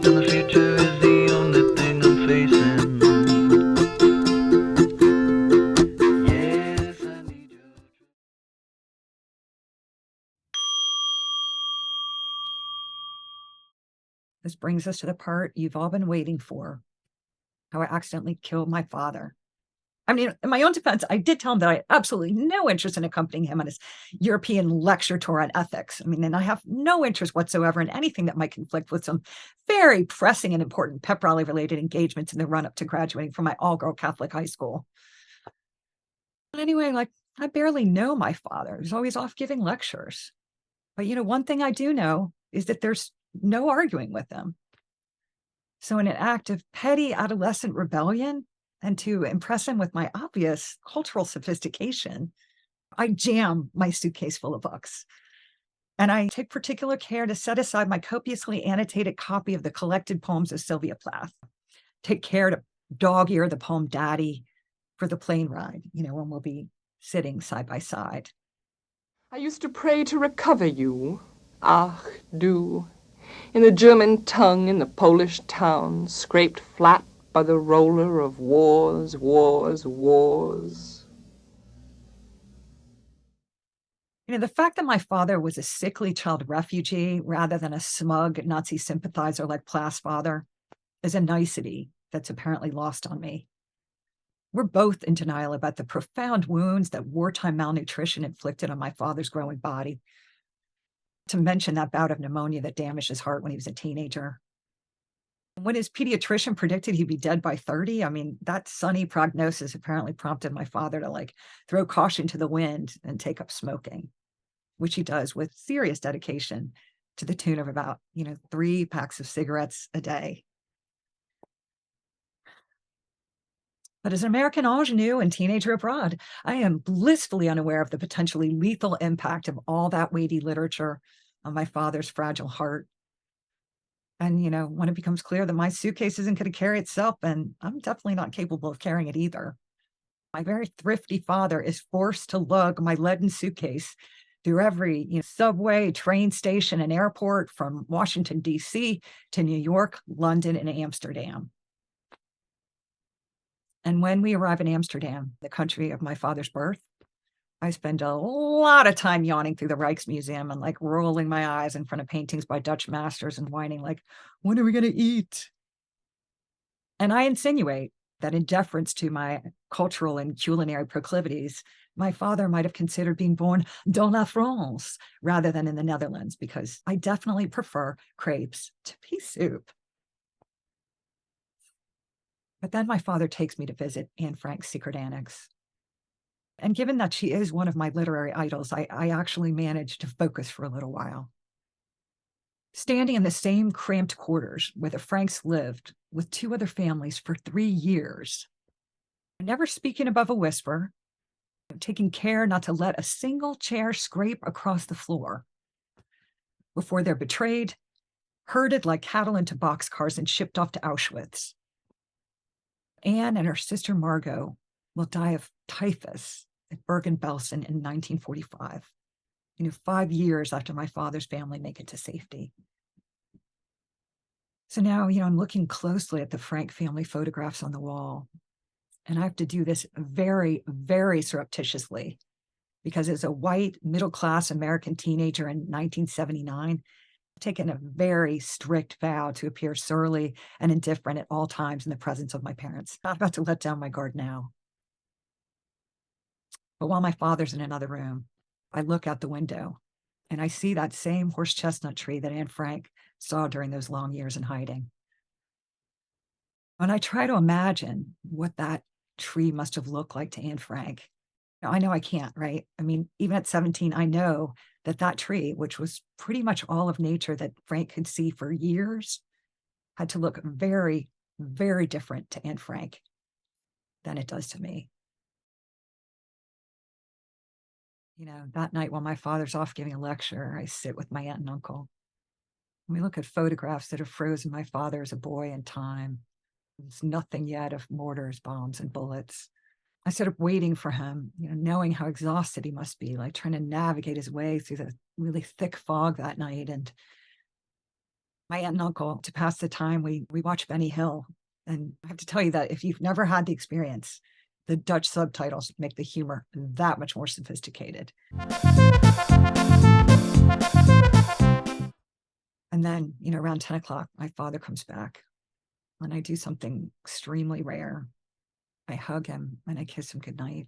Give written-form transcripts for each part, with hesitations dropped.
and the future is the only thing I'm facing. Yes, I need you. This brings us to the part you've all been waiting for, how I accidentally killed my father. I mean, in my own defense, I did tell him that I had absolutely no interest in accompanying him on his European lecture tour on ethics. I mean, and I have no interest whatsoever in anything that might conflict with some very pressing and important pep rally related engagements in the run up to graduating from my all girl Catholic high school. But anyway, like, I barely know my father. He's always off giving lectures. But, one thing I do know is that there's no arguing with him. So, in an act of petty adolescent rebellion, and to impress him with my obvious cultural sophistication, I jam my suitcase full of books. And I take particular care to set aside my copiously annotated copy of the collected poems of Sylvia Plath. Take care to dog ear the poem Daddy for the plane ride, when we'll be sitting side by side. I used to pray to recover you, ach du, in the German tongue in the Polish town, scraped flat by the roller of wars, wars, wars. The fact that my father was a sickly child refugee rather than a smug Nazi sympathizer like Plath's father is a nicety that's apparently lost on me. We're both in denial about the profound wounds that wartime malnutrition inflicted on my father's growing body, to mention that bout of pneumonia that damaged his heart when he was a teenager. When his pediatrician predicted he'd be dead by 30, I mean, that sunny prognosis apparently prompted my father to throw caution to the wind and take up smoking, which he does with serious dedication to the tune of about, 3 packs of cigarettes a day. But as an American ingenue and teenager abroad, I am blissfully unaware of the potentially lethal impact of all that weighty literature on my father's fragile heart. And, when it becomes clear that my suitcase isn't going to carry itself, and I'm definitely not capable of carrying it either. My very thrifty father is forced to lug my leaden suitcase through every subway, train station, and airport from Washington, D.C. to New York, London, and Amsterdam. And when we arrive in Amsterdam, the country of my father's birth, I spend a lot of time yawning through the Rijksmuseum and rolling my eyes in front of paintings by Dutch masters and whining when are we going to eat? And I insinuate that in deference to my cultural and culinary proclivities, my father might have considered being born dans la France rather than in the Netherlands, because I definitely prefer crepes to pea soup. But then my father takes me to visit Anne Frank's secret annex. And given that she is one of my literary idols, I actually managed to focus for a little while. Standing in the same cramped quarters where the Franks lived with 2 other families for 3 years, never speaking above a whisper, taking care not to let a single chair scrape across the floor before they're betrayed, herded like cattle into boxcars, and shipped off to Auschwitz. Anne and her sister Margot will die of typhus at Bergen-Belsen in 1945, 5 years after my father's family make it to safety. So now, I'm looking closely at the Frank family photographs on the wall, and I have to do this very, very surreptitiously, because as a white, middle-class American teenager in 1979, I've taken a very strict vow to appear surly and indifferent at all times in the presence of my parents. Not about to let down my guard now. But while my father's in another room, I look out the window and I see that same horse chestnut tree that Anne Frank saw during those long years in hiding. And I try to imagine what that tree must have looked like to Anne Frank. Now, I know I can't, right? I mean, even at 17, I know that tree, which was pretty much all of nature that Frank could see for years, had to look very, very different to Anne Frank than it does to me. That night while my father's off giving a lecture, I sit with my aunt and uncle. We look at photographs that have frozen my father as a boy in time. There's nothing yet of mortars, bombs, and bullets. I sit up waiting for him, knowing how exhausted he must be, trying to navigate his way through the really thick fog that night. And my aunt and uncle, to pass the time, we watch Benny Hill. And I have to tell you that if you've never had the experience, the Dutch subtitles make the humor that much more sophisticated. And then, around 10 o'clock, my father comes back and I do something extremely rare. I hug him and I kiss him goodnight.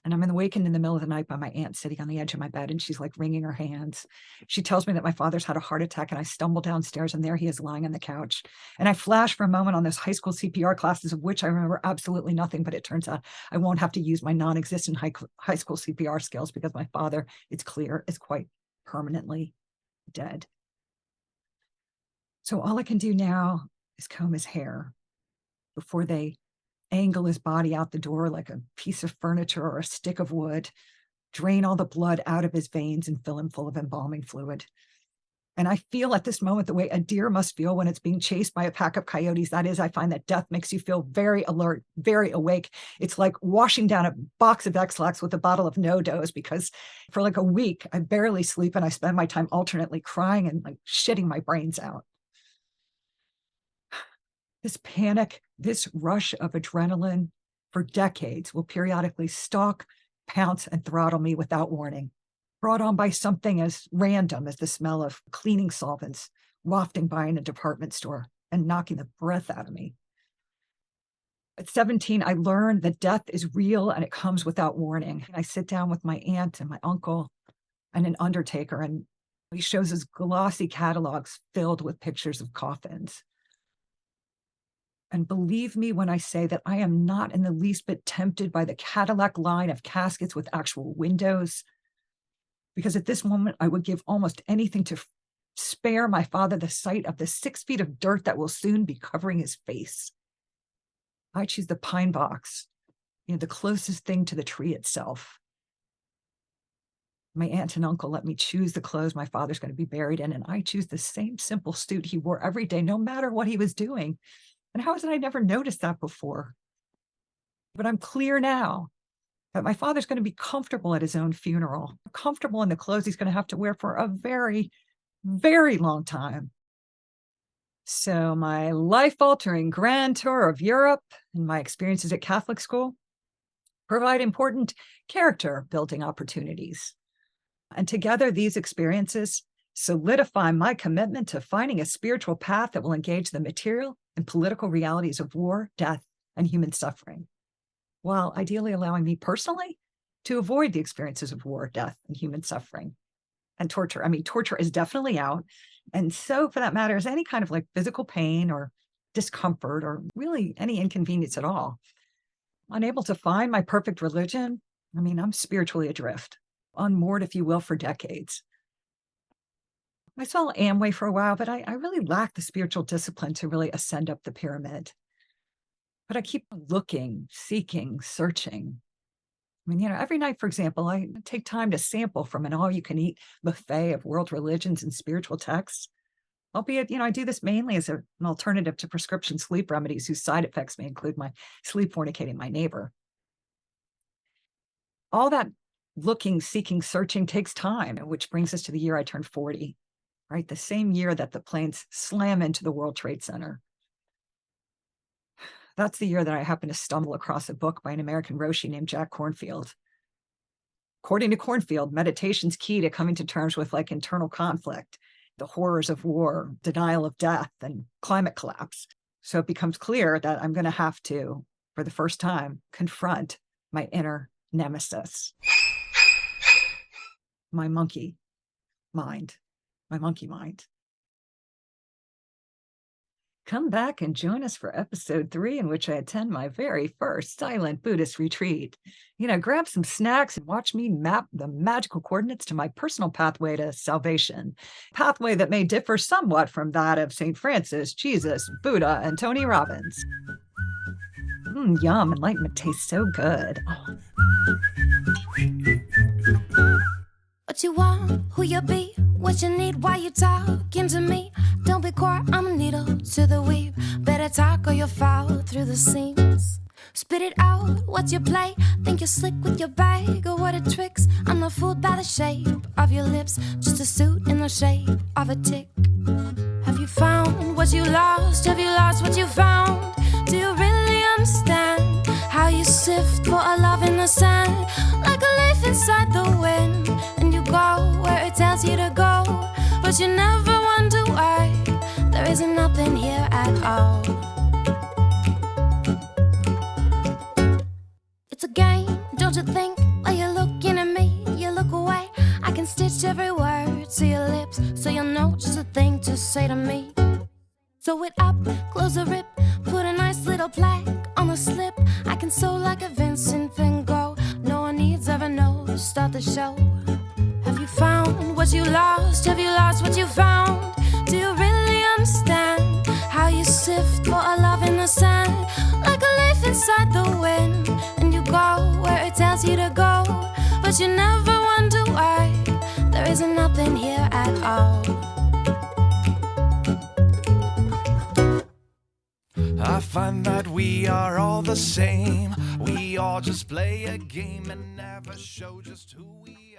And I'm awakened in the middle of the night by my aunt sitting on the edge of my bed, and she's like wringing her hands. She tells me that my father's had a heart attack, and I stumble downstairs, and there he is lying on the couch. And I flash for a moment on those high school CPR classes, of which I remember absolutely nothing, but it turns out I won't have to use my non-existent high school CPR skills because my father, it's clear, is quite permanently dead. So all I can do now is comb his hair before they angle his body out the door like a piece of furniture or a stick of wood, drain all the blood out of his veins and fill him full of embalming fluid. And I feel at this moment the way a deer must feel when it's being chased by a pack of coyotes. That is, I find that death makes you feel very alert, very awake. It's like washing down a box of X-Lax with a bottle of No-Dose, because for like a week, I barely sleep and I spend my time alternately crying and like shitting my brains out. This panic, this rush of adrenaline for decades will periodically stalk, pounce, and throttle me without warning, brought on by something as random as the smell of cleaning solvents wafting by in a department store and knocking the breath out of me. At 17, I learned that death is real and it comes without warning. I sit down with my aunt and my uncle and an undertaker, and he shows us glossy catalogs filled with pictures of coffins. And believe me when I say that I am not in the least bit tempted by the Cadillac line of caskets with actual windows, because at this moment, I would give almost anything to spare my father the sight of the 6 feet of dirt that will soon be covering his face. I choose the pine box, the closest thing to the tree itself. My aunt and uncle let me choose the clothes my father's going to be buried in, and I choose the same simple suit he wore every day, no matter what he was doing. And how is it I never noticed that before? But I'm clear now that my father's going to be comfortable at his own funeral, comfortable in the clothes he's going to have to wear for a very, very long time. So my life-altering grand tour of Europe and my experiences at Catholic school provide important character-building opportunities. And together, these experiences solidify my commitment to finding a spiritual path that will engage the material and political realities of war, death, and human suffering, while ideally allowing me personally to avoid the experiences of war, death, and human suffering and torture. I mean, torture is definitely out. And so, for that matter, is any kind of like physical pain or discomfort or really any inconvenience at all. Unable to find my perfect religion, I mean, I'm spiritually adrift, unmoored, if you will, for decades. I saw Amway for a while, but I really lacked the spiritual discipline to really ascend up the pyramid. But I keep looking, seeking, searching. I mean, every night, for example, I take time to sample from an all-you-can-eat buffet of world religions and spiritual texts. Albeit, I do this mainly as an alternative to prescription sleep remedies whose side effects may include my sleep fornicating my neighbor. All that looking, seeking, searching takes time, which brings us to the year I turned 40. Right, the same year that the planes slam into the World Trade Center. That's the year that I happened to stumble across a book by an American Roshi named Jack Kornfield. According to Kornfield, meditation's key to coming to terms with like internal conflict, the horrors of war, denial of death, and climate collapse. So it becomes clear that I'm going to have to, for the first time, confront my inner nemesis, my monkey mind. My monkey mind. Come back and join us for episode 3, in which I attend my very first silent Buddhist retreat. Grab some snacks and watch me map the magical coordinates to my personal pathway to salvation. Pathway that may differ somewhat from that of St. Francis, Jesus, Buddha, and Tony Robbins. Yum, enlightenment tastes so good. Oh. What you want, who you be, what you need, why you talking to me. Don't be quiet, I'm a needle to the weave. Better talk or you'll fall through the seams. Spit it out, what's your play? Think you're slick with your bag, or what are tricks? I'm not fooled by the shape of your lips, just a suit in the shape of a tick. Have you found what you lost? Have you lost what you found? Do you really understand how you sift for a love in the sand? Like a leaf inside the wind, and you go where it tells you to go, but you never wonder why there isn't nothing here at all. It's a game, don't you think? While you're looking at me, you look away. I can stitch every word to your lips, so you'll know just a thing to say to me. Sew it up, close the rip, put a nice little plaque on the slip. I can sew like a Vincent Van Gogh. No one needs ever know, start the show. Have you found what you lost? Have you lost what you found? Do you really understand how you sift for a love in the sand? Like a leaf inside the wind, and you go where it tells you to go, but you never wonder why there isn't nothing here at all. I find that we are all the same. We all just play a game and never show just who we are.